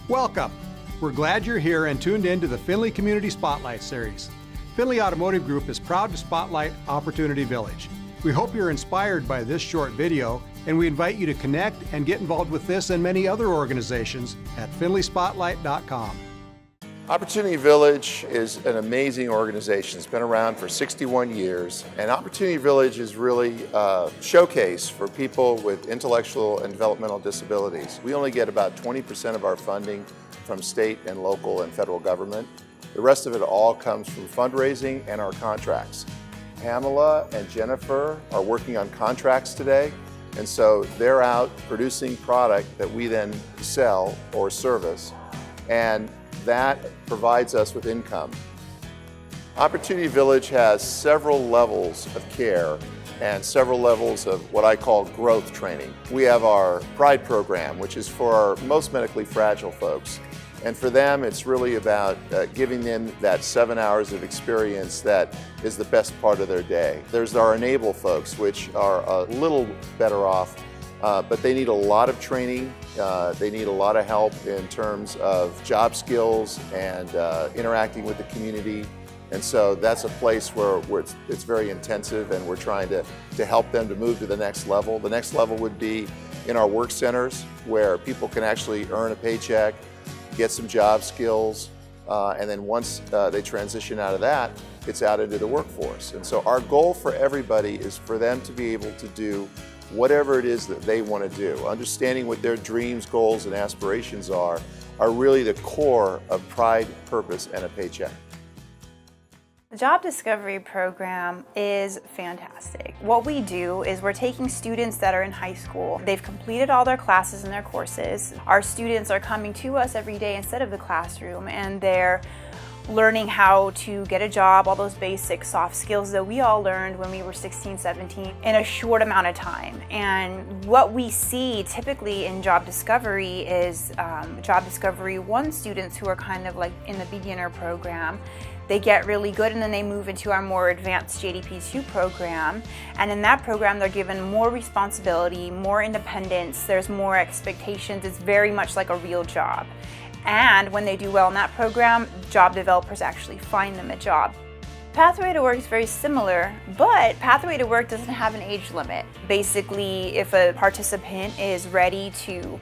Welcome! We're glad you're here and tuned in to the Findlay Community Spotlight Series. Findlay Automotive Group is proud to spotlight Opportunity Village. We hope you're inspired by this short video, and we invite you to connect and get involved with this and many other organizations at findlayspotlight.com. Opportunity Village is an amazing organization. It's been around for 61 years, and Opportunity Village is really a showcase for people with intellectual and developmental disabilities. We only get about 20% of our funding from state and local and federal government. The rest of it all comes from fundraising and our contracts. Pamela and Jennifer are working on contracts today, and so they're out producing product that we then sell or service, and that provides us with income. Opportunity Village has several levels of care and several levels of what I call growth training. We have our Pride program, which is for our most medically fragile folks. And for them, it's really about giving them that 7 hours of experience that is the best part of their day. There's our Enable folks, which are a little better off, but they need a lot of training. They need a lot of help in terms of job skills and interacting with the community. And so that's a place where it's very intensive, and we're trying to help them to move to the next level. The next level would be in our work centers, where people can actually earn a paycheck, get some job skills, and then once they transition out of that, it's out into the workforce. And so our goal for everybody is for them to be able to do whatever it is that they want to do. Understanding what their dreams, goals, and aspirations are really the core of pride, purpose, and a paycheck. The Job Discovery Program is fantastic. What we do is we're taking students that are in high school. They've completed all their classes and their courses. Our students are coming to us every day instead of the classroom, and they're learning how to get a job, all those basic soft skills that we all learned when we were 16, 17 in a short amount of time. And what we see typically in Job Discovery is Job Discovery 1 students who are kind of like in the beginner program. They get really good, and then they move into our more advanced JDP2 program. And in that program, they're given more responsibility, more independence, there's more expectations. It's very much like a real job. And when they do well in that program, job developers actually find them a job. Pathway to Work is very similar, but Pathway to Work doesn't have an age limit. Basically, if a participant is ready to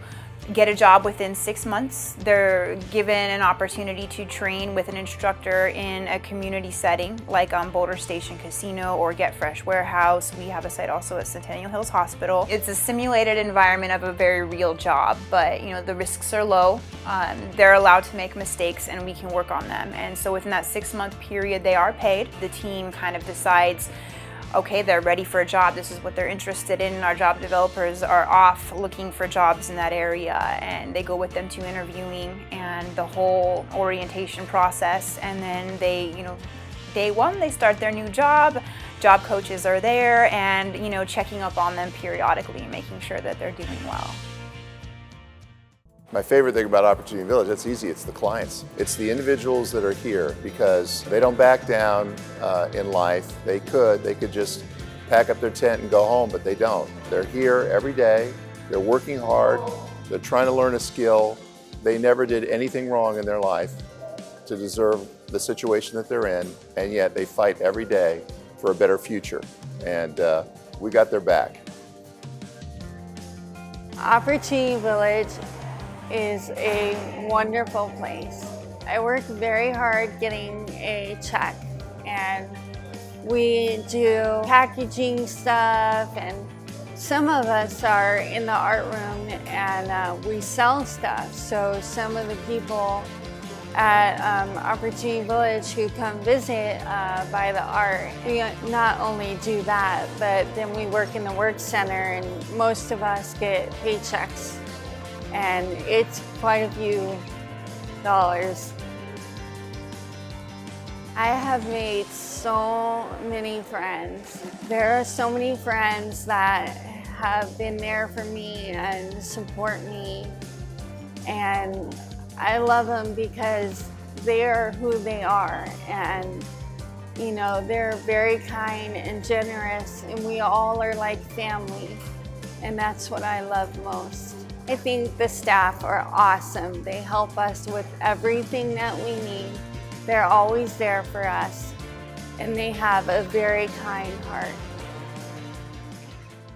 get a job within 6 months, they're given an opportunity to train with an instructor in a community setting like Boulder Station Casino or Get Fresh Warehouse. We have a site also at Centennial Hills Hospital. It's a simulated environment of a very real job, but the risks are low. They're allowed to make mistakes, and we can work on them. And so within that 6-month period, they are paid. The team kind of decides, okay, they're ready for a job, this is what they're interested in. Our job developers are off looking for jobs in that area, and they go with them to interviewing and the whole orientation process. And then they, day one, they start their new job. Job coaches are there and, checking up on them periodically, making sure that they're doing well. My favorite thing about Opportunity Village, it's easy, it's the clients. It's the individuals that are here because they don't back down in life. They could just pack up their tent and go home, but they don't. They're here every day, they're working hard, they're trying to learn a skill. They never did anything wrong in their life to deserve the situation that they're in, and yet they fight every day for a better future. And we got their back. Opportunity Village is a wonderful place. I work very hard getting a check, and we do packaging stuff, and some of us are in the art room and we sell stuff. So some of the people at Opportunity Village who come visit buy the art. We not only do that, but then we work in the work center, and most of us get paychecks. And it's quite a few dollars. I have made so many friends. There are so many friends that have been there for me and support me. And I love them because they are who they are. And they're very kind and generous, and we all are like family. And that's what I love most. I think the staff are awesome. They help us with everything that we need. They're always there for us, and they have a very kind heart.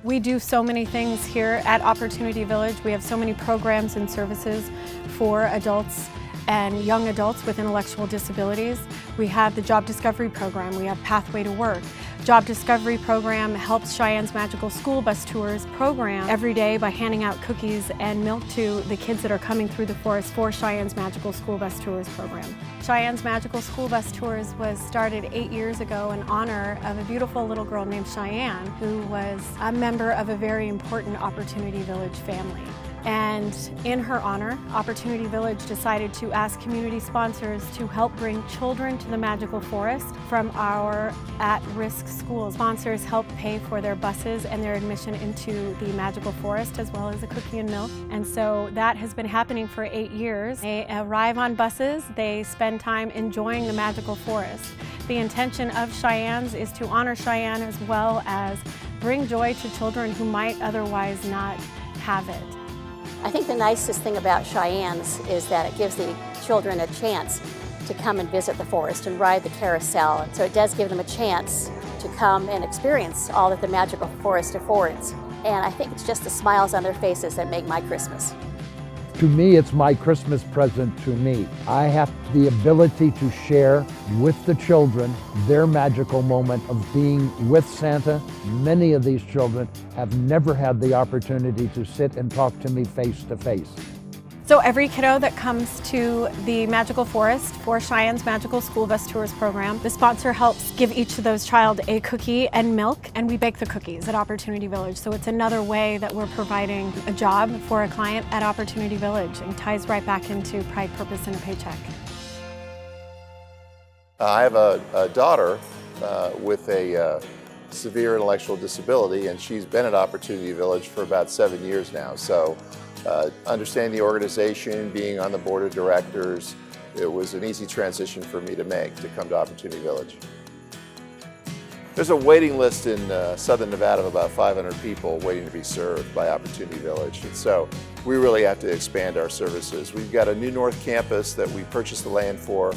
We do so many things here at Opportunity Village. We have so many programs and services for adults and young adults with intellectual disabilities. We have the Job Discovery Program. We have Pathway to Work. Job Discovery Program helps Cheyenne's Magical School Bus Tours program every day by handing out cookies and milk to the kids that are coming through the forest for Cheyenne's Magical School Bus Tours program. Cheyenne's Magical School Bus Tours was started 8 years ago in honor of a beautiful little girl named Cheyenne, who was a member of a very important Opportunity Village family. And in her honor, Opportunity Village decided to ask community sponsors to help bring children to the Magical Forest from our at-risk schools. Sponsors help pay for their buses and their admission into the Magical Forest, as well as a cookie and milk. And so that has been happening for 8 years. They arrive on buses, they spend time enjoying the Magical Forest. The intention of Cheyenne's is to honor Cheyenne as well as bring joy to children who might otherwise not have it. I think the nicest thing about Cheyenne's is that it gives the children a chance to come and visit the forest and ride the carousel. And so it does give them a chance to come and experience all that the Magical Forest affords. And I think it's just the smiles on their faces that make my Christmas. To me, it's my Christmas present to me. I have the ability to share with the children their magical moment of being with Santa. Many of these children have never had the opportunity to sit and talk to me face to face. So every kiddo that comes to the Magical Forest for Cheyenne's Magical School Bus Tours program, the sponsor helps give each of those child a cookie and milk, and we bake the cookies at Opportunity Village. So it's another way that we're providing a job for a client at Opportunity Village, and ties right back into pride, purpose, and a paycheck. I have a daughter with a severe intellectual disability, and she's been at Opportunity Village for about 7 years now. So understanding the organization, being on the board of directors, it was an easy transition for me to make to come to Opportunity Village. There's a waiting list in Southern Nevada of about 500 people waiting to be served by Opportunity Village. And so we really have to expand our services. We've got a new North Campus that we purchased the land for,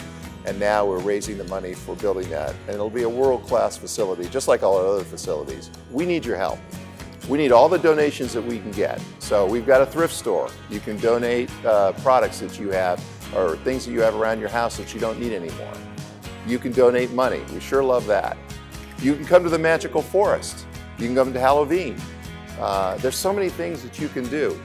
and now we're raising the money for building that. And it'll be a world-class facility, just like all our other facilities. We need your help. We need all the donations that we can get. So we've got a thrift store. You can donate products that you have or things that you have around your house that you don't need anymore. You can donate money. We sure love that. You can come to the Magical Forest. You can come to Halloween. There's so many things that you can do.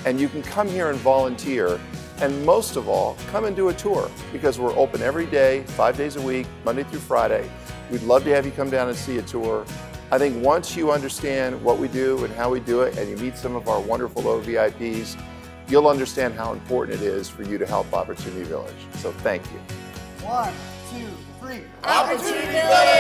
And you can come here and volunteer. And most of all, come and do a tour, because we're open every day, 5 days a week, Monday through Friday. We'd love to have you come down and see a tour. I think once you understand what we do and how we do it, and you meet some of our wonderful OVIPs, you'll understand how important it is for you to help Opportunity Village. So thank you. 1, 2, 3. Opportunity Village!